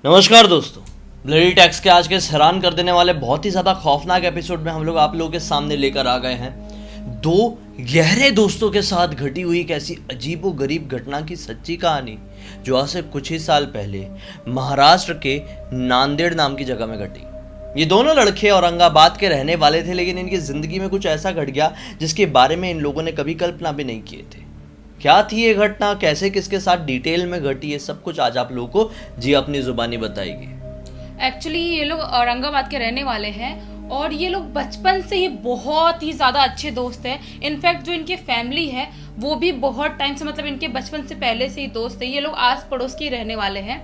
नमस्कार दोस्तों, bloody tax के आज के इस हैरान कर देने वाले बहुत ही ज़्यादा खौफनाक एपिसोड में हम लोग आप लोगों के सामने लेकर आ गए हैं दो गहरे दोस्तों के साथ घटी हुई एक ऐसी अजीब व गरीब घटना की सच्ची कहानी जो आज से कुछ ही साल पहले महाराष्ट्र के नांदेड़ नाम की जगह में घटी। ये दोनों लड़के औरंगाबाद के रहने वाले थे, लेकिन इनकी ज़िंदगी में कुछ ऐसा घट गया जिसके बारे में इन लोगों ने कभी कल्पना भी नहीं किए थे। क्या थी ये घटना, कैसे किसके साथ डिटेल में घटी, ये सब कुछ आज आप लोगों को जी अपनी जुबानी बताएगी। एक्चुअली ये लोग औरंगाबाद के रहने वाले हैं और ये लोग बचपन से ही बहुत ही ज़्यादा अच्छे दोस्त हैं। इनफैक्ट जो इनकी फैमिली है वो भी बहुत टाइम से, मतलब इनके बचपन से पहले से ही दोस्त है। ये लोग आस पड़ोस के रहने वाले हैं।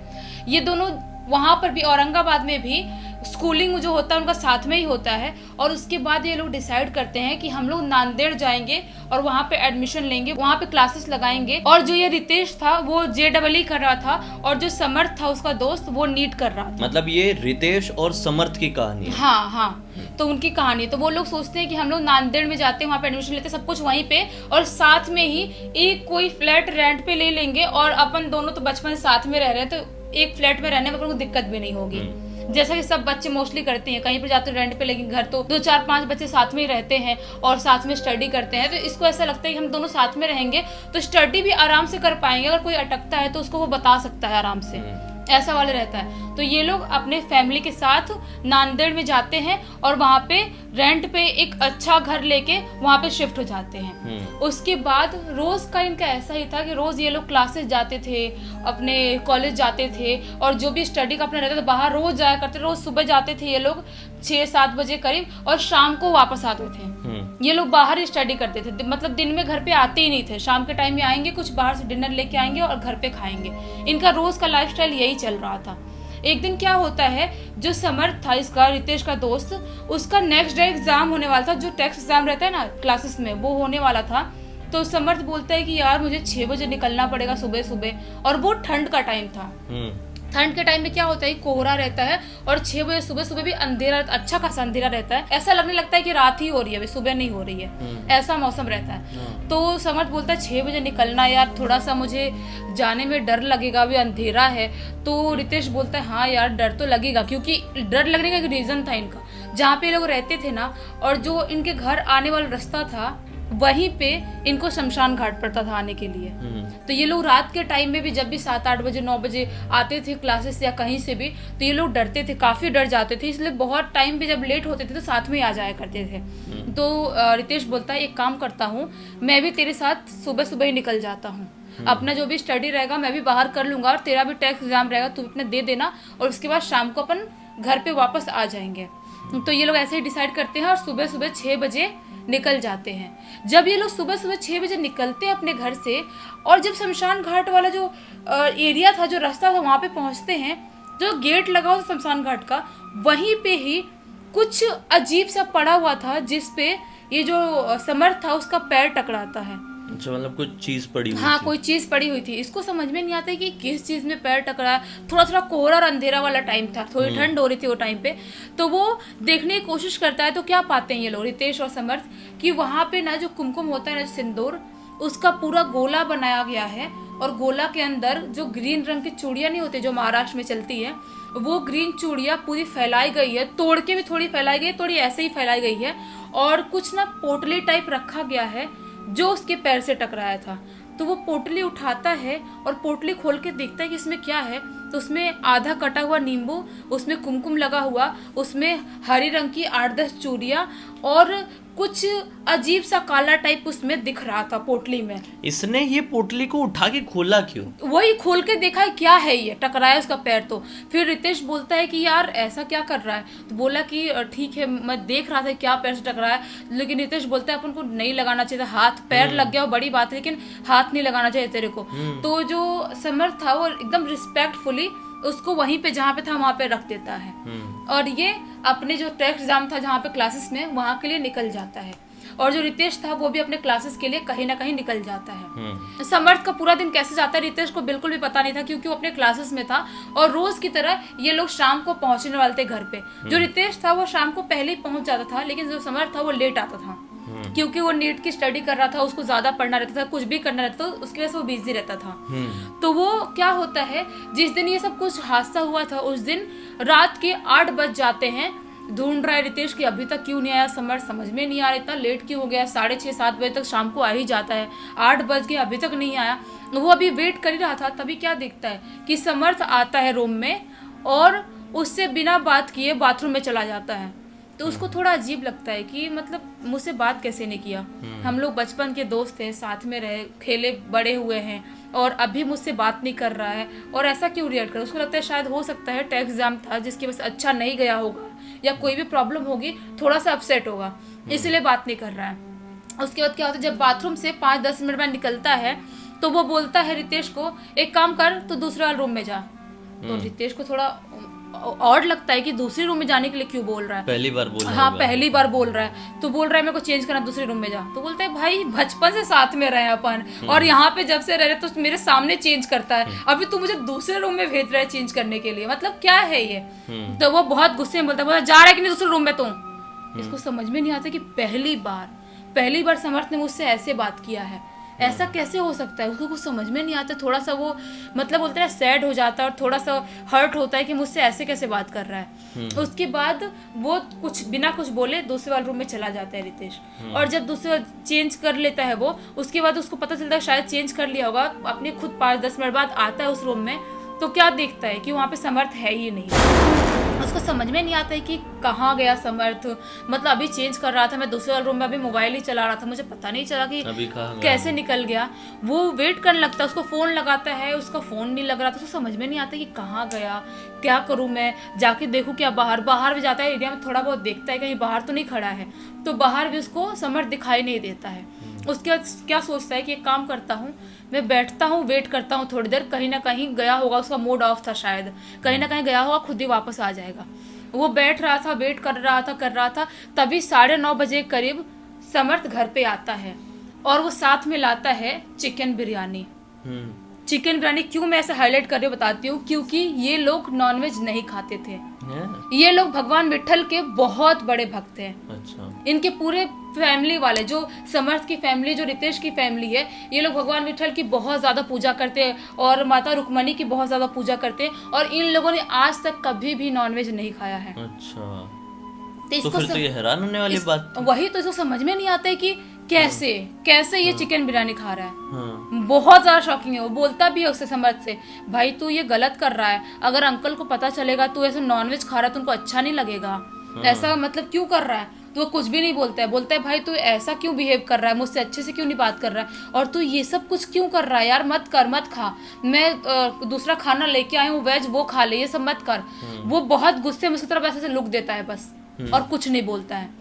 ये दोनों वहाँ पर भी औरंगाबाद में भी स्कूलिंग जो होता है उनका साथ में ही होता है। और उसके बाद ये लोग डिसाइड करते हैं कि हम लोग नांदेड़ जाएंगे और वहाँ पे एडमिशन लेंगे, वहाँ पे क्लासेस लगाएंगे। और जो ये रितेश था वो JEE कर रहा था और जो समर्थ था उसका दोस्त वो नीट कर रहा था। मतलब ये रितेश और समर्थ की कहानी है। हाँ, तो उनकी कहानी। तो वो लोग सोचते हैं कि हम लोग नांदेड़ में जाते हैं, वहाँ पे एडमिशन लेते हैं, सब कुछ वहीं पे, और साथ में ही एक कोई फ्लैट रेंट पे ले लेंगे। और अपन दोनों तो बचपन से साथ में रह रहे हैं तो एक फ्लैट में रहने में कोई दिक्कत भी नहीं होगी, जैसा कि सब बच्चे मोस्टली करते हैं। कहीं पर जाते हैं रेंट पे, लेकिन घर तो 2 4 5 बच्चे साथ में ही रहते हैं और साथ में स्टडी करते हैं। तो इसको ऐसा लगता है कि हम दोनों साथ में रहेंगे तो स्टडी भी आराम से कर पाएंगे। अगर कोई अटकता है तो उसको वो बता सकता है आराम से, ऐसा वाले रहता है। तो ये लोग अपने फैमिली के साथ नांदेड़ में जाते हैं और वहाँ पे रेंट पे एक अच्छा घर लेके वहाँ पे शिफ्ट हो जाते हैं। उसके बाद रोज का इनका ऐसा ही था कि रोज ये लोग क्लासेस जाते थे, अपने कॉलेज जाते थे और जो भी स्टडी का अपना रहता था बाहर रोज जाया करते। रोज सुबह जाते थे ये लोग 6-7 बजे करीब और शाम को वापस आते थे। ये लोग बाहर ही स्टडी करते थे, मतलब दिन में घर पे आते ही नहीं थे। शाम के टाइम में आएंगे, कुछ बाहर से डिनर लेके आएंगे और घर पे खाएंगे। इनका रोज का लाइफस्टाइल यही चल रहा था। एक दिन क्या होता है, जो समर्थ था इसका, रितेश का दोस्त, उसका नेक्स्ट डे एग्जाम होने वाला था। जो टेस्ट एग्जाम रहता है ना क्लासेस में, वो होने वाला था। तो समर्थ बोलता है कि यार मुझे 6 बजे निकलना पड़ेगा सुबह सुबह, और वो ठंड का टाइम था। ठंड के टाइम में क्या होता है, कोहरा रहता है और 6 बजे सुबह सुबह भी अंधेरा, अच्छा खासा अंधेरा रहता है। ऐसा लगने लगता है कि रात ही हो रही है, अभी सुबह नहीं हो रही है, ऐसा मौसम रहता है। तो समर्थ बोलता है 6 बजे निकलना यार, थोड़ा सा मुझे जाने में डर लगेगा, अभी अंधेरा है। तो रितेश बोलता है हाँ यार डर तो लगेगा, क्योंकि डर लगने का एक रीजन था इनका। जहाँ पे लोग रहते थे ना और जो इनके घर आने वाला रास्ता था वहीं पे इनको शमशान घाट पड़ता था आने के लिए। तो ये लोग रात के टाइम में भी जब भी 7-8 बजे 9 बजे आते थे क्लासेस या कहीं से भी, तो ये लोग डरते थे, काफी डर जाते थे। इसलिए बहुत टाइम पे जब लेट होते थे तो साथ में ही आ जाया करते थे। तो रितेश बोलता है एक काम करता हूँ, मैं भी तेरे साथ सुबह सुबह ही निकल जाता हूँ। अपना जो भी स्टडी रहेगा मैं भी बाहर कर लूंगा और तेरा भी टेस्ट एग्जाम रहेगा, तू इतने दे देना, और उसके बाद शाम को अपन घर पे वापस आ जाएंगे। तो ये लोग ऐसे ही डिसाइड करते हैं और सुबह सुबह 6 बजे निकल जाते हैं। जब ये लोग सुबह सुबह 6 बजे निकलते हैं अपने घर से, और जब शमशान घाट वाला जो एरिया था, जो रास्ता था, वहाँ पे पहुँचते हैं, जो गेट लगा हुआ शमशान घाट का, वहीं पे ही कुछ अजीब सा पड़ा हुआ था जिसपे ये जो समर्थ था उसका पैर टकराता है। अच्छा, मतलब कुछ चीज पड़ी हुई हाँ थी। कोई चीज पड़ी हुई थी। इसको समझ में नहीं आता कि किस चीज में पैर टकरा। थोड़ा थोड़ा कोहरा और अंधेरा वाला टाइम था, थोड़ी ठंड हो रही थी वो टाइम पे। तो वो देखने की कोशिश करता है तो क्या पाते हैं ये लोग, रितेश और समर्थ, कि वहां पे ना जो कुमकुम होता है ना, सिंदूर, उसका पूरा गोला बनाया गया है। और गोला के अंदर जो ग्रीन रंग की चूड़ियां नहीं होती जो महाराष्ट्र में चलती है, वो ग्रीन चूड़ियां पूरी फैलाई गई है, तोड़ के भी थोड़ी फैलाई गई, थोड़ी ऐसे ही फैलाई गई है। और कुछ ना पोटली टाइप रखा गया है जो उसके पैर से टकराया था। तो वो पोटली उठाता है और पोटली खोल के देखता है कि इसमें क्या है। तो उसमें आधा कटा हुआ नींबू, उसमें कुमकुम लगा हुआ, उसमें हरी रंग की 8-10 चूड़ियां और कुछ अजीब सा काला टाइप उसमें दिख रहा था पोटली में। इसने ये पोटली को उठा के खोला क्यों? वही खोल के देखा है क्या है ये, टकराया उसका पैर। तो फिर रितेश बोलता है कि यार ऐसा क्या कर रहा है। तो बोला कि ठीक है मैं देख रहा था क्या पैर से टकराया है, लेकिन रितेश बोलता है अपन को नहीं लगाना चाहिए था हाथ। पैर लग गया वो बड़ी बात है, लेकिन हाथ नहीं लगाना चाहिए तेरे को। तो जो समर्थ था वो एकदम रिस्पेक्टफुली उसको वहीं पे जहाँ पे था वहाँ पे रख देता है। और ये अपने जो टेस्ट एग्जाम था जहाँ पे क्लासेस में, वहाँ के लिए निकल जाता है। और जो रितेश था वो भी अपने क्लासेस के लिए कहीं ना कहीं निकल जाता है। समर्थ का पूरा दिन कैसे जाता है रितेश को बिल्कुल भी पता नहीं था, क्योंकि वो अपने क्लासेस में था। और रोज की तरह ये लोग शाम को पहुंचने वाले थे घर पे। जो रितेश था वो शाम को पहले ही पहुंच जाता था, लेकिन जो समर्थ था वो लेट आता था। क्योंकि वो नीट की स्टडी कर रहा था, उसको ज्यादा पढ़ना रहता था, कुछ भी करना रहता था, उसकी वजह से वो बिजी रहता था। तो वो क्या होता है, जिस दिन ये सब कुछ हादसा हुआ था उस दिन रात के 8 बज जाते हैं। ढूंढ रहा है रितेश की अभी तक क्यों नहीं आया समर्थ, समझ में नहीं आ रहा इतना लेट क्यों हो गया। 6:30-7 बजे तक शाम को आ ही जाता है, 8 बज गए अभी तक नहीं आया। वो अभी वेट कर ही रहा था, तभी क्या देखता है कि समर्थ आता है रूम में और उससे बिना बात किए बाथरूम में चला जाता है। तो उसको थोड़ा अजीब लगता है कि मतलब मुझसे बात कैसे नहीं किया, हम लोग बचपन के दोस्त हैं, साथ में रहे खेले बड़े हुए हैं, और अभी मुझसे बात नहीं कर रहा है और ऐसा क्यों रिएक्ट कर। उसको लगता है शायद हो सकता है टेस्ट एग्जाम था जिसकी वजह से अच्छा नहीं गया होगा या कोई भी प्रॉब्लम होगी, थोड़ा सा अपसेट होगा, इसलिए बात नहीं कर रहा है। उसके बाद क्या होता है, जब बाथरूम से 5-10 मिनट बाद निकलता है तो वो बोलता है रितेश को, एक काम कर तो दूसरे वाले रूम में जा। तो रितेश को थोड़ा ऑड लगता है कि दूसरे रूम में जाने के लिए क्यों बोल रहा है, पहली बार बोल रहा है। हाँ पहली बार बोल रहा है। तो बोल रहा है मेरे को चेंज करना, दूसरे रूम में जा। तो बोलता है भाई बचपन से साथ में रहे अपन, और यहाँ पे जब से रह रहे तो मेरे सामने चेंज करता है, अभी तू मुझे दूसरे रूम में भेज रहा है चेंज करने के लिए, मतलब क्या है ये। तो वो बहुत गुस्से में बोलता है, जा रहा है कि नहीं दूसरे रूम में तू। इसको समझ में नहीं आता कि पहली बार समर्थ ने मुझसे ऐसे बात किया है, ऐसा कैसे हो सकता है। उसको कुछ समझ में नहीं आता, थोड़ा सा वो मतलब बोलते हैं सैड हो जाता है और थोड़ा सा हर्ट होता है कि मुझसे ऐसे कैसे बात कर रहा है। उसके बाद वो कुछ बिना कुछ बोले दूसरे वाले रूम में चला जाता है रितेश, और जब दूसरे चेंज कर लेता है वो, उसके बाद उसको पता चलता है शायद चेंज कर लिया होगा, अपने खुद 5-10 मिनट बाद आता है उस रूम में, तो क्या देखता है कि वहाँ पे समर्थ है ही नहीं। उसको समझ में नहीं आता है कि कहाँ गया समर्थ, मतलब अभी चेंज कर रहा था मैं दूसरे वाले रूम में, अभी मोबाइल ही चला रहा था, मुझे पता नहीं चला कि कैसे निकल गया। वो वेट करने लगता है, उसको फोन लगाता है, उसका फोन नहीं लग रहा था। उसको समझ में नहीं आता कि कहाँ गया, क्या करूँ मैं, जाके देखूँ क्या बाहर भी जाता है एरिया में, थोड़ा बहुत देखता है कहीं बाहर तो नहीं खड़ा है, तो बाहर भी उसको समर्थ दिखाई नहीं देता है। उसके बाद क्या सोचता है कि एक काम करता हूँ, मैं बैठता हूँ वेट करता हूँ थोड़ी देर, कहीं ना कहीं गया होगा, उसका मूड ऑफ था शायद, कहीं ना कहीं गया होगा, खुद ही वापस आ जाएगा। वो बैठ रहा था, वेट कर रहा था, तभी 9:30 बजे करीब समर्थ घर पे आता है और वो साथ में लाता है चिकन बिरयानी। चिकन बिरयानी क्यों मैं ऐसे हाईलाइट कर रही हूँ बताती हूँ, क्योंकि ये लोग नॉनवेज नहीं खाते थे। ये लोग भगवान विट्ठल के बहुत बड़े भक्त हैं। अच्छा। इनके पूरे फैमिली वाले, जो समर्थ की फैमिली, जो रितेश की फैमिली है, ये लोग भगवान विट्ठल की बहुत ज्यादा पूजा करते हैं और माता रुक्मणी की बहुत ज्यादा पूजा करते हैं, और इन लोगों ने आज तक कभी भी नॉनवेज नहीं खाया है। अच्छा। तो फिर तो ये हैरान होने वाली बात, वही तो इसको समझ में नहीं आता है कि कैसे ये चिकन बिरयानी खा रहा है। बहुत ज्यादा शॉकिंग है। वो बोलता भी है उससे, समर्थ से, भाई तू ये गलत कर रहा है, अगर अंकल को पता चलेगा तू ऐसे नॉनवेज खा रहा है तो उनको अच्छा नहीं लगेगा, ऐसा मतलब क्यों कर रहा है। तो वो कुछ भी नहीं बोलता है भाई तू ऐसा क्यों बिहेव कर रहा है, मुझसे अच्छे से क्यों नहीं बात कर रहा है, और तू ये सब कुछ क्यों कर रहा है यार, मत खा, मैं दूसरा खाना लेके आई हूँ वेज, वो खा ले, ये सब मत कर। वो बहुत गुस्से में उसकी तरफ ऐसे लुक देता है बस, और कुछ नहीं बोलता है।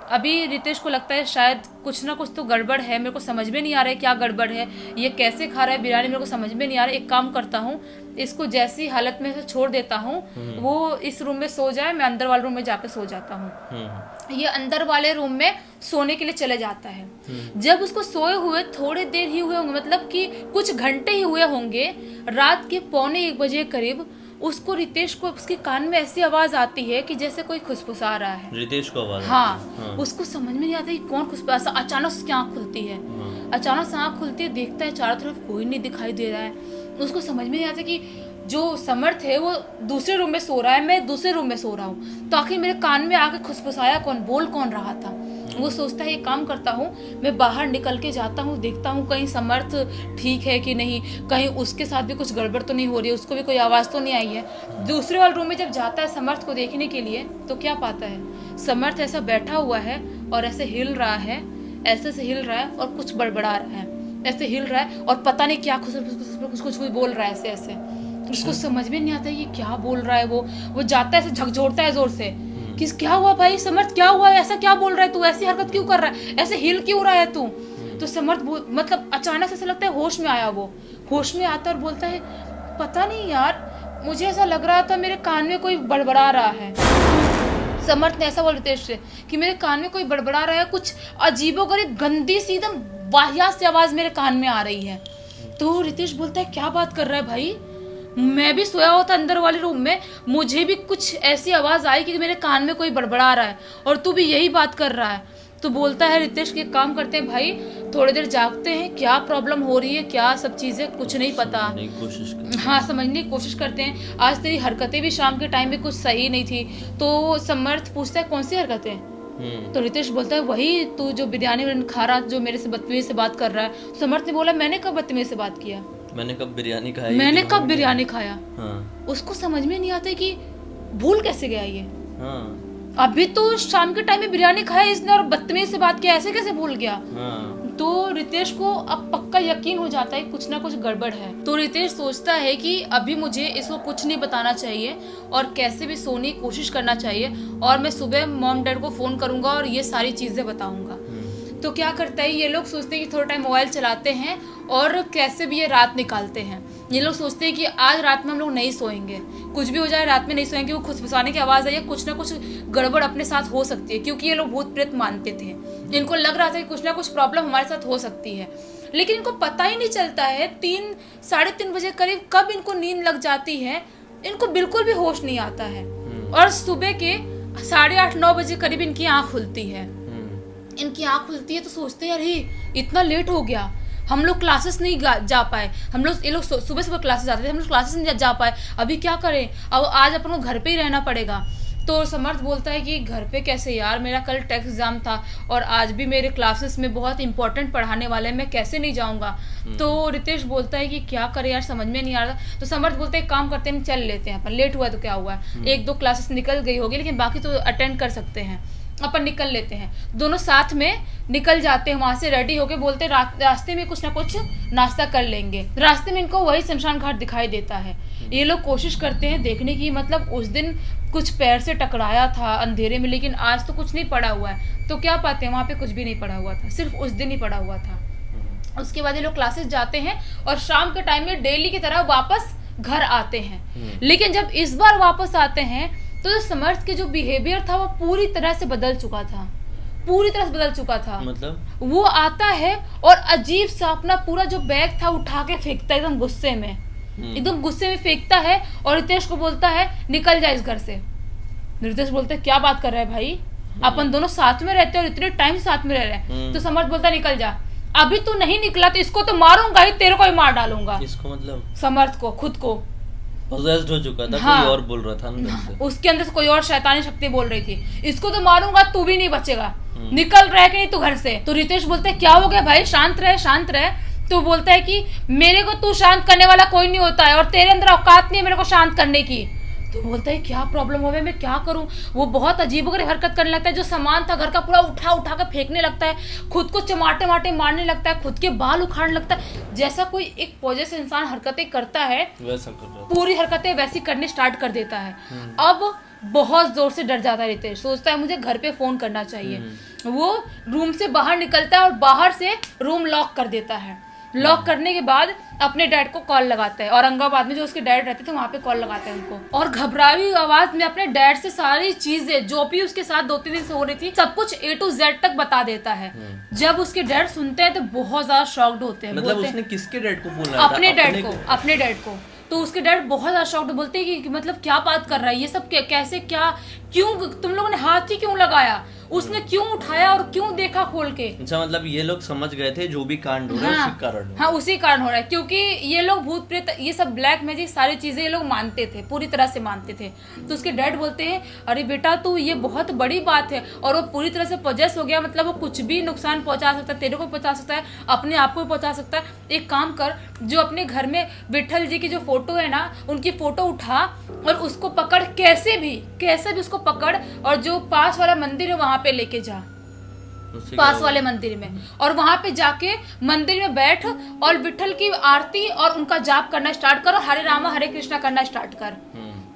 अभी रितेश को लगता है शायद कुछ ना कुछ तो गड़बड़ है, मेरे को समझ में नहीं आ रहा है क्या गड़बड़ है, ये कैसे खा रहा है बिरयानी, मेरे को समझ में नहीं आ रहा है। एक काम करता हूँ, इसको जैसी हालत में से छोड़ देता हूँ, वो इस रूम में सो जाए, मैं अंदर वाले रूम में जाकर सो जाता हूँ। ये अंदर वाले रूम में सोने के लिए चले जाता है। जब उसको सोए हुए थोड़ी देर ही हुए होंगे, मतलब कि कुछ घंटे ही हुए होंगे, रात के 1:45 बजे करीब उसको, रितेश को उसके कान में ऐसी आवाज आती है कि जैसे कोई खुशफुसा रहा है। रितेश को आवाज? हाँ। उसको समझ में नहीं आता कि कौन खुशफुसा। अचानक उसकी आँख खुलती है, अचानक से आँख खुलती है, देखता है चारों तरफ कोई नहीं दिखाई दे रहा है। उसको समझ में नहीं आता कि जो समर्थ है वो दूसरे रूम में सो रहा है, मैं दूसरे रूम में सो रहा हूँ, तो आखिर मेरे कान में आके खुशफुसाया कौन, बोल कौन रहा था। वो सोचता है ये काम करता हूँ, मैं बाहर निकल के जाता हूँ, देखता हूँ कहीं समर्थ ठीक है कि नहीं, कहीं उसके साथ भी कुछ गड़बड़ तो नहीं हो रही है, उसको भी कोई आवाज़ तो नहीं आई है। दूसरे वाले रूम में जब जाता है समर्थ को देखने के लिए, तो क्या पाता है, समर्थ ऐसा बैठा हुआ है और ऐसे हिल रहा है, ऐसे से हिल रहा है और कुछ बड़बड़ा रहा है, ऐसे हिल रहा है और पता नहीं क्या कुछ बोल रहा है ऐसे ऐसे। उसको समझ में नहीं आता ये क्या बोल रहा है। वो जाता है ऐसे झकझोरता है जोर से कि क्या हुआ भाई समर्थ, क्या हुआ, ऐसा क्या बोल रहा है तू, ऐसी हरकत क्यों कर रहा है, ऐसे हिल क्यों रहा है तू। तो समर्थ मतलब अचानक ऐसा लगता है होश में आया, वो होश में आता है और बोलता है पता नहीं यार, मुझे ऐसा लग रहा था मेरे कान में कोई बड़बड़ा रहा है। समर्थ ने ऐसा बोल रितेश से कि मेरे कान में कोई बड़बड़ा रहा है, कुछ अजीबोगरीब गंदी सी एकदम वाहियात सी आवाज मेरे कान में आ रही है। तो रितेश बोलता है क्या बात कर रहा है भाई, मैं भी सोया हुआ था अंदर वाले रूम में, मुझे भी कुछ ऐसी आवाज आई कि मेरे कान में कोई बड़बड़ा रहा है और तू भी यही बात कर रहा है। तो बोलता है रितेश कि काम करते हैं भाई, थोड़ी देर जागते हैं, क्या प्रॉब्लम हो रही है, क्या सब चीज़ें कुछ नहीं पता। हाँ, समझने की कोशिश करते हैं। आज तेरी हरकतें भी शाम के टाइम में कुछ सही नहीं थी। तो समर्थ पूछता है कौन सी हरकतें? तो रितेश बोलता है वही तू जो बिरयानी खा रहा, जो मेरे से बदतमीजी से बात कर रहा है। समर्थ ने बोला मैंने कब बदतमीजी से बात किया, मैंने कब बिरयानी खाई, मैंने कब बिरयानी खाया। हाँ। उसको समझ में नहीं आता कि भूल कैसे गया ये। हाँ। अभी तो शाम के टाइम में बिरयानी खाया इसने और बदतमीजी से बात किया, ऐसे कैसे भूल गया। हाँ। तो रितेश को अब पक्का यकीन हो जाता है कुछ ना कुछ गड़बड़ है। तो रितेश सोचता है कि अभी मुझे इसको कुछ नहीं बताना चाहिए और कैसे भी सोने की कोशिश करना चाहिए, और मैं सुबह मॉम डैड को फोन करूंगा और ये सारी चीजें बताऊंगा। तो क्या करता है, ये लोग सोचते हैं कि थोड़ा टाइम मोबाइल चलाते हैं और कैसे भी ये रात निकालते हैं। ये लोग सोचते हैं कि आज रात में हम लोग नहीं सोएंगे, कुछ भी हो जाए रात में नहीं सोएंगे। वो खुशफुसाने की आवाज़ आई है, कुछ ना कुछ गड़बड़ अपने साथ हो सकती है, क्योंकि ये लोग भूत प्रेत मानते थे। इनको लग रहा था कि कुछ ना कुछ प्रॉब्लम हमारे साथ हो सकती है, लेकिन इनको पता ही नहीं चलता है 3-3:30 बजे करीब कब इनको नींद लग जाती है। इनको बिल्कुल भी होश नहीं आता है और सुबह के 8:30-9 बजे करीब इनकी आँख खुलती है। इनकी आँख खुलती है तो सोचते हैं अरे इतना लेट हो गया, हम लोग क्लासेस नहीं जा पाए। हम लोग ये लोग सुबह सुबह क्लासेस जाते थे, हम लोग क्लासेस नहीं जा पाए, अभी क्या करें, अब आज अपन को घर पे ही रहना पड़ेगा। तो समर्थ बोलता है कि घर पे कैसे यार, मेरा कल टेस्ट एग्जाम था और आज भी मेरे क्लासेस में बहुत इंपॉर्टेंट पढ़ाने वाले हैं, मैं कैसे नहीं जाऊंगा। तो रितेश बोलता है कि क्या करे यार, समझ में नहीं आ रहा। तो समर्थ बोलते हैं काम करते हैं, चल लेते हैं अपन, लेट हुआ तो क्या हुआ है, 1-2 क्लासेस निकल गई होगी लेकिन बाकी तो अटेंड कर सकते हैं, अपन निकल लेते हैं। दोनों साथ में निकल जाते हैं, वहां से रेडी होके बोलते हैं रास्ते में कुछ ना कुछ नाश्ता कर लेंगे। रास्ते में इनको वही शमशान घाट दिखाई देता है। ये लोग कोशिश करते हैं देखने की, मतलब उस दिन कुछ पैर से टकराया था अंधेरे में, लेकिन आज तो कुछ नहीं पड़ा हुआ है। तो क्या पाते हैं, वहाँ पे कुछ भी नहीं पड़ा हुआ था, सिर्फ उस दिन ही पड़ा हुआ था। उसके बाद ये लोग क्लासेस जाते हैं और शाम के टाइम में डेली की तरह वापस घर आते हैं। लेकिन जब इस बार वापस आते हैं तो समर्थ के जो बिहेवियर था वो पूरी तरह से बदल चुका था, पूरी तरह से बदल चुका था। मतलब वो आता है और अजीब सा अपना पूरा जो बैग था उठा के फेंकता है, एकदम गुस्से में, एकदम गुस्से में फेंकता है और रितेश को बोलता है निकल जा इस घर से। रितेश बोलता है क्या बात कर रहा है भाई, अपन दोनों साथ में रहते हैं और इतने टाइम साथ में रह रहे हैं। तो समर्थ बोलता है निकल जा, अभी तू नहीं निकला तो इसको तो मारूंगा ही, तेरे को ही मार डालूंगा। इसको मतलब समर्थ को, खुद को पोजेस्ड हो चुका था। हाँ, कोई और बोल रहा था अंदर से, उसके अंदर से कोई और शैतानी शक्ति बोल रही थी, इसको तो मारूंगा, तू भी नहीं बचेगा, निकल रहा है कि नहीं तू घर से। तो रितेश बोलते हैं क्या हो गया भाई, शांत रहे शांत रहे। तो बोलता है कि मेरे को तू शांत करने वाला कोई नहीं होता है और तेरे अंदर औकात नहीं है मेरे को शांत करने की। तो बोलता है क्या प्रॉब्लम हो गई, मैं क्या करूं। वो बहुत अजीबोगरीब हरकत करने लगता है, जो सामान था घर का पूरा उठा उठा कर फेंकने लगता है, खुद को चमाटे माटे मारने लगता है, खुद के बाल उखाड़ने लगता है। जैसा कोई एक पॉजिटिव इंसान हरकतें करता है वैसा कर रहा है, पूरी हरकतें वैसी करने स्टार्ट कर देता है। अब बहुत जोर से डर जाता है रितेश, सोचता है मुझे घर पे फोन करना चाहिए। वो रूम से बाहर निकलता है और बाहर से रूम लॉक कर देता है। लॉक करने के बाद अपने डैड को कॉल लगाता है, औरंगाबाद में जो उसके डैड रहते थे वहां पे कॉल लगाता है उनको, और घबराई हुई आवाज में अपने डैड से सारी चीजें जो भी उसके साथ 2-3 दिन से हो रही थी सब कुछ A to Z तक बता देता है। जब उसके डैड सुनते हैं तो बहुत ज्यादा शॉक्ड होते हैं। मतलब उसने किसके डैड को बोला था? अपने डैड को। तो उसके डैड बहुत ज्यादा शॉक्ड बोलते हैं कि मतलब क्या बात कर रहा है ये सब, कैसे, क्या, क्यों तुम लोगों ने हाथ ही क्यों लगाया, उसने क्यों उठाया और क्यों देखा खोल के। अच्छा, मतलब ये लोग समझ गए थे जो भी कांड हो रहा है उसी कारण। हाँ, उसी कारण हो रहा है, क्योंकि ये लोग भूत प्रेत ये सब ब्लैक मैजिक सारी चीजें ये लोग मानते थे, पूरी तरह से मानते थे। तो उसके डैड बोलते हैं अरे बेटा तू ये बहुत बड़ी बात है, और वो पूरी तरह से पोजेस हो गया, मतलब वो कुछ भी नुकसान पहुंचा सकता है, तेरे को पहुंचा सकता है, अपने आप को भी पहुंचा सकता है। एक काम कर, जो अपने घर में विठल जी की जो फोटो है ना उनकी फोटो उठा और उसको पकड़, कैसे भी उसको पकड़ और जो पास वाला मंदिर है वहां पे लेके जा, पास वाले मंदिर में, और वहां पे जाके मंदिर में बैठ और विठल की आरती और उनका जाप करना स्टार्ट कर और हरे रामा हरे कृष्णा करना स्टार्ट कर।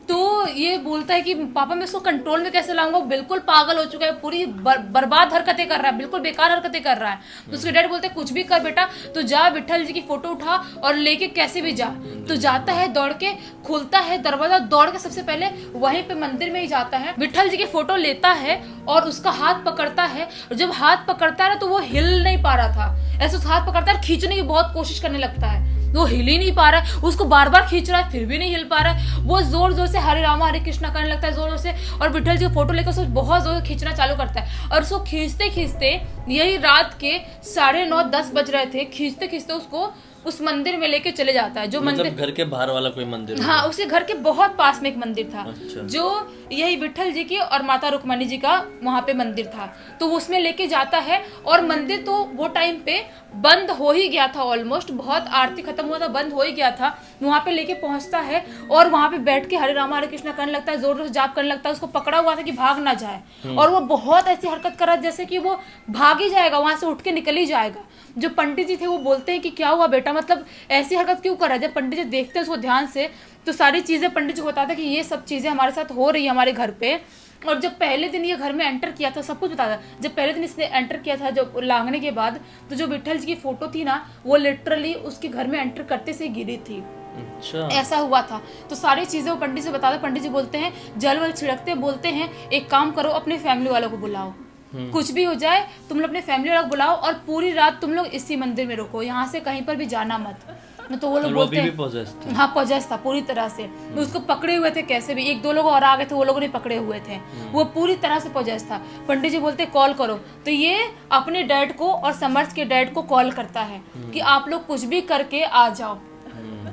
तो ये बोलता है कि पापा मैं इसको कंट्रोल में कैसे लाऊंगा, बिल्कुल पागल हो चुका है, पूरी बर्बाद हरकतें कर रहा है, बिल्कुल बेकार हरकतें कर रहा है। तो उसके डैड बोलते हैं कुछ भी कर बेटा, तो जा विठल जी की फोटो उठा और लेके कैसे भी जा। तो जाता है दौड़ के, खुलता है दरवाजा, दौड़ के सबसे पहले वहीं पे मंदिर में ही जाता है, विठल जी की फोटो लेता है और उसका हाथ पकड़ता है। और जब हाथ पकड़ता है ना तो वो हिल नहीं पा रहा था, ऐसे हाथ पकड़ता है, खींचने की बहुत कोशिश करने लगता है, वो हिल ही नहीं पा रहा है, उसको बार बार खींच रहा है फिर भी नहीं हिल पा रहा है। वो जोर जोर से हरे रामा हरे कृष्णा करने लगता है जोर जोर से, और विठल जी की फोटो लेकर उसको बहुत जोर से खींचना चालू करता है। और उसको खींचते खींचते यही रात के 9:30 10 बज रहे थे, खींचते खींचते उसको उस मंदिर में लेके चले जाता है। जो मतलब मंदिर घर के बाहर वाला कोई मंदिर? हाँ, उसके घर के बहुत पास में एक मंदिर था। अच्छा। जो यही विठल जी की और माता रुक्मणी जी का वहां पे मंदिर था, तो वो उसमें लेके जाता है। और मंदिर तो वो टाइम पे बंद हो ही गया था, ऑलमोस्ट बहुत आरती खत्म हुआ था, बंद हो ही गया था। वहां पे लेके पहुंचता है और वहां पे बैठ के हरे रामा हरे कृष्णा करने लगता है, जोर जोर से जाप करने लगता है। उसको पकड़ा हुआ था कि भाग ना जाए, और वो बहुत ऐसी हरकत कर रहा है जैसे कि वो भाग ही जाएगा, वहां से उठ के निकल ही जाएगा। जो पंडित जी थे वो बोलते हैं कि क्या हुआ बेटा, मतलब ऐसी हरकत क्यों कर रहा है। जब पंडित जी देखते हैं उसको ध्यान से, तो सारी चीजें पंडित जी को बताता है कि ये सब चीजें हमारे साथ हो रही है हमारे घर पे। और जब पहले दिन ये घर में एंटर किया था सब कुछ बताता है। जब पहले दिन इसने एंटर किया था, जब लांघने के बाद, तो जो विठल जी की फोटो थी ना, वो लिटरली उसके घर में एंटर करते से गिरी थी। अच्छा। ऐसा हुआ था। तो सारी चीजें वो पंडित जी बताते, पंडित जी बोलते हैं, जल वल छिड़कते, बोलते हैं एक काम करो, अपने फैमिली वालों को बुलाओ, कुछ भी हो जाए तुम लोग अपने फैमिली वालों को बुलाओ, और पूरी रात तुम लोग इसी मंदिर में रुको, यहाँ से कहीं पर भी जाना मत। तो वो लोग बोलते हैं हाँ, पॉजेस था पूरी तरह से। उसको पकड़े हुए थे कैसे भी, 1-2 लोग और आ गए थे, वो लोगों ने पकड़े हुए थे। वो पूरी तरह से पॉजेस था। पंडित जी बोलते कॉल करो, तो ये अपने डैड को और समर्थ के डैड को कॉल करता है कि आप लोग कुछ भी करके आ जाओ,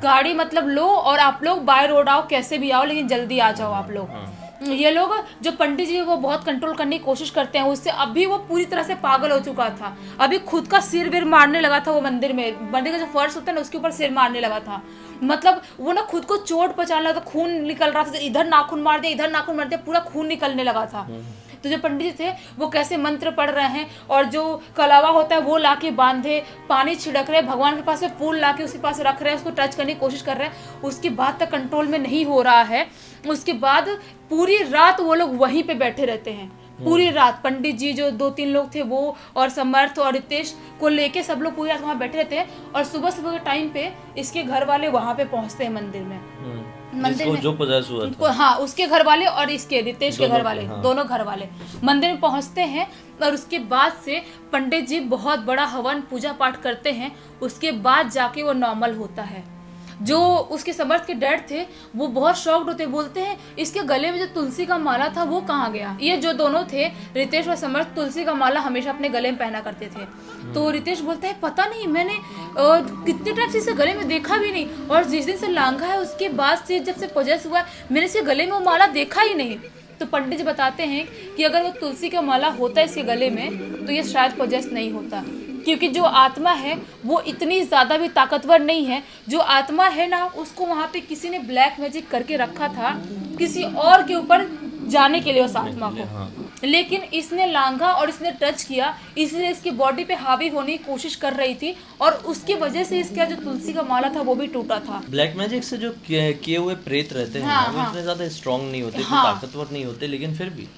गाड़ी मतलब लो और आप लोग बाय रोड आओ, कैसे भी आओ, लेकिन जल्दी आ जाओ आप लोग। ये लोग जो पंडित जी वो बहुत कंट्रोल करने की कोशिश करते हैं उससे। अभी वो पूरी तरह से पागल हो चुका था, अभी खुद का सिर विर मारने लगा था। वो मंदिर का जो फर्श होता है ना, उसके ऊपर सिर मारने लगा था। मतलब वो ना खुद को चोट पहुंचाने लगा था, खून निकल रहा था, इधर नाखून मार दिया, इधर नाखून मार दिया, पूरा खून निकलने लगा था। तो जो पंडित जी थे वो कैसे मंत्र पढ़ रहे हैं, और जो कलावा होता है वो लाके बांधे, पानी छिड़क रहे, भगवान के पास में फूल लाके उसके पास रख रहे हैं, उसको टच करने की कोशिश कर रहे हैं। उसके बाद तक कंट्रोल में नहीं हो रहा है। उसके बाद पूरी रात वो लोग वहीं पे बैठे रहते हैं, पूरी रात। पंडित जी जो 2-3 लोग थे वो, और समर्थ और रितेश को लेके सब लोग पूरी रात वहाँ बैठे रहते हैं। और सुबह सुबह के टाइम पे इसके घर वाले वहाँ पे पहुँचते हैं मंदिर में। मंदिर में जो पोजेस हुआ था, हाँ, उसके घर वाले और इसके रितेश के घर वाले, दोनों घर वाले मंदिर में पहुंचते हैं। और उसके बाद से पंडित जी बहुत बड़ा हवन पूजा पाठ करते हैं। उसके बाद जाके वो नॉर्मल होता है। जो उसके समर्थ के डैड थे वो बहुत शॉक्ड होते, बोलते हैं इसके गले में जो तुलसी का माला था वो कहाँ गया। ये जो दोनों थे रितेश और समर्थ, तुलसी का माला हमेशा अपने गले में पहना करते थे। तो रितेश बोलता है पता नहीं, मैंने कितने टाइम से इसे गले में देखा भी नहीं, और जिस दिन से लांघा है उसके बाद से जब से पोजेस हुआ मैंने इसके गले में वो माला देखा ही नहीं। तो पंडित जी बताते हैं कि अगर वो तुलसी का माला होता है इसके गले में तो ये शायद पोजेस नहीं होता, क्योंकि जो आत्मा है वो इतनी ज़्यादा भी ताकतवर नहीं है। जो आत्मा है ना, उसको वहाँ पे किसी ने ब्लैक मैजिक करके रखा था किसी और के ऊपर जाने के लिए उस आत्मा को। लेकिन इसने लांघा और इसने टच किया, इसलिए इसकी बॉडी पे हावी होने की कोशिश कर रही थी, और उसकी वजह से इसका जो तुलसी का माला था वो भी टूटा था। ब्लैक मैजिक से जो किए हुए प्रेत रहते हैं हाँ, वो इतने ज्यादा स्ट्रांग नहीं होते, हाँ, ताकतवर नहीं होते, लेकिन फिर भी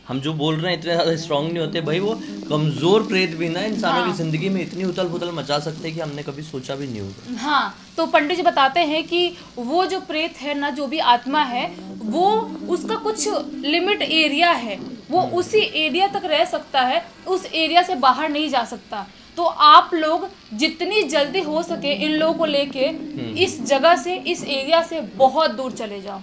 हम जो बोल रहे हैं इतने ज्यादा स्ट्रांग नहीं होते भाई। वो कमजोर प्रेत भी ना इंसानों की जिंदगी में इतनी उथल पुथल मचा सकते हैं कि हमने कभी सोचा भी नहीं होगा। हाँ, तो पंडित जी बताते हैं कि वो जो प्रेत है ना, जो भी आत्मा है, वो उसका कुछ लिमिट एरिया है, वो उसी एरिया तक रह सकता है, उस एरिया से बाहर नहीं जा सकता। तो आप लोग जितनी जल्दी हो सके इन लोगों को लेके इस जगह से, इस एरिया से बहुत दूर चले जाओ।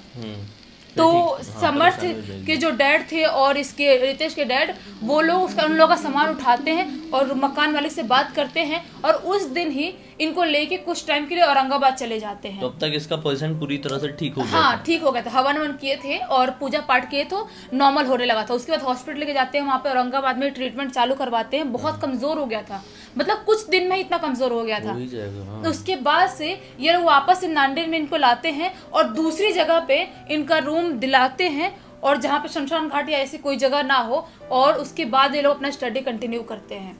तो समर्थ के जो डैड थे और इसके रितेश के डैड, वो लोग उन लोगों का सामान उठाते हैं और मकान मालिक से बात करते हैं, और उस दिन ही इनको लेके कुछ टाइम के लिए औरंगाबाद चले जाते हैं। तो अब तक इसका पोजीशन पूरी तरह से ठीक हो गया? हाँ, ठीक हो गया था। हवन वन किए थे और पूजा पाठ किए तो नॉर्मल होने लगा था। उसके बाद हॉस्पिटल लेके जाते हैं, वहाँ पे औरंगाबाद में ट्रीटमेंट चालू करवाते हैं। बहुत कमजोर हो गया था, मतलब कुछ दिन में ही इतना कमजोर हो गया था। हो ही जाएगा, हाँ। तो उसके बाद से ये लोग वापस से नांदेड़ में इनको लाते हैं और दूसरी जगह पे इनका रूम दिलाते हैं, और जहाँ पे शमशान घाट या ऐसी कोई जगह ना हो, और उसके बाद ये लोग अपना स्टडी कंटिन्यू करते हैं।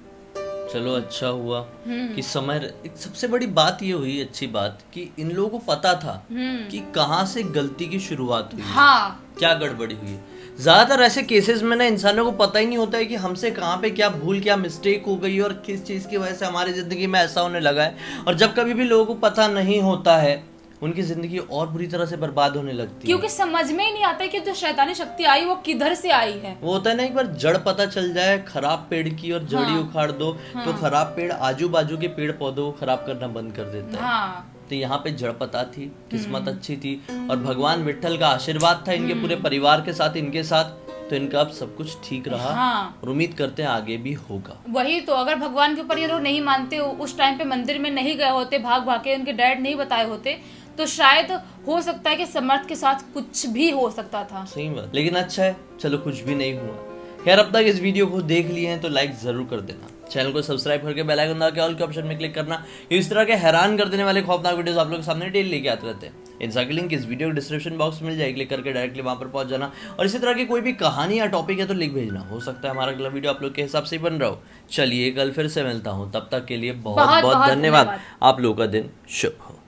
चलो अच्छा हुआ कि समय। एक सबसे बड़ी बात ये हुई, अच्छी बात, कि इन लोगों को पता था कि कहाँ से गलती की शुरुआत हुई, हाँ, क्या गड़बड़ी हुई है। ज्यादातर ऐसे केसेस में ना इंसानों को पता ही नहीं होता है कि हमसे कहाँ पे क्या भूल, क्या मिस्टेक हो गई और किस चीज की वजह से हमारी जिंदगी में ऐसा होने लगा है। और जब कभी भी लोगों को पता नहीं होता है, उनकी जिंदगी और बुरी तरह से बर्बाद होने लगती है, क्योंकि समझ में ही नहीं आता है कि जो शैतानी शक्ति आई वो किधर से आई है। वो होता है ना, एक बार जड़ पता चल जाए खराब पेड़ की और जड़ी उखाड़ दो, तो खराब पेड़ आजू बाजू के पेड़ पौधों को खराब करना बंद कर देता है। हाँ, तो यहाँ पे जड़पता थी, किस्मत अच्छी थी और भगवान विट्ठल का आशीर्वाद था इनके पूरे परिवार के साथ, इनके साथ, तो इनका अब सब कुछ ठीक रहा। हाँ। और उम्मीद करते हैं आगे भी होगा। वही तो, अगर भगवान के ऊपर ये लोग नहीं मानते, उस टाइम पे मंदिर में नहीं गए होते, भाग भाग के उनके डैड नहीं बताए होते, तो शायद हो सकता है कि समर्थ के साथ कुछ भी हो सकता था। सही बात, लेकिन अच्छा है, चलो कुछ भी नहीं हुआ। खैर, अब तक इस वीडियो को देख लिए हैं तो लाइक जरूर कर देना, चैनल को सब्सक्राइब करके बेल आइकन दबा के ऑल के ऑप्शन में क्लिक करना। इस तरह के हैरान कर देने वाले खौफनाक वीडियोस आप लोग के सामने डेली लेके आते रहते हैं। इनसा की लिंक इस वीडियो के डिस्क्रिप्शन बॉक्स में मिल जाएगी, क्लिक करके डायरेक्टली वहां पर पहुंच जाना। और इसी तरह की कोई भी कहानी या टॉपिक है तो लिख भेजना, हो सकता है हमारा अगला वीडियो आप लोग के हिसाब से ही बन रहा हो। चलिए कल फिर से मिलता हूँ, तब तक के लिए बहुत बहुत धन्यवाद। आप लोगों का दिन शुभ हो।